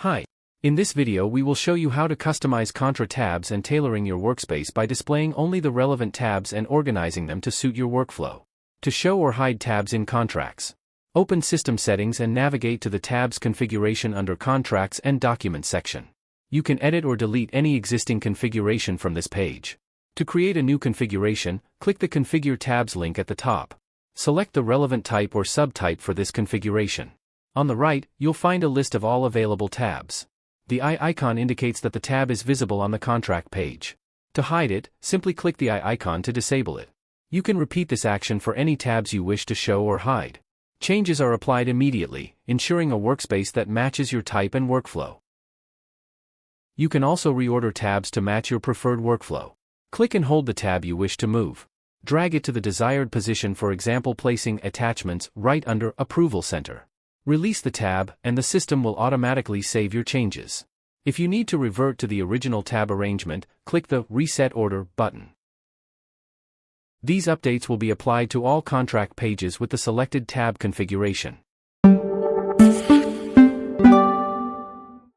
Hi. In this video we will show you how to customize Contra tabs and tailoring your workspace by displaying only the relevant tabs and organizing them to suit your workflow. To show or hide tabs in contracts, open System Settings and navigate to the Tabs configuration under Contracts and Documents section. You can edit or delete any existing configuration from this page. To create a new configuration, click the Configure Tabs link at the top. Select the relevant type or subtype for this configuration. On the right, you'll find a list of all available tabs. The eye icon indicates that the tab is visible on the contract page. To hide it, simply click the eye icon to disable it. You can repeat this action for any tabs you wish to show or hide. Changes are applied immediately, ensuring a workspace that matches your type and workflow. You can also reorder tabs to match your preferred workflow. Click and hold the tab you wish to move. Drag it to the desired position, for example placing attachments right under Approval Center. Release the tab, and the system will automatically save your changes. If you need to revert to the original tab arrangement, click the Reset Order button. These updates will be applied to all contract pages with the selected tab configuration.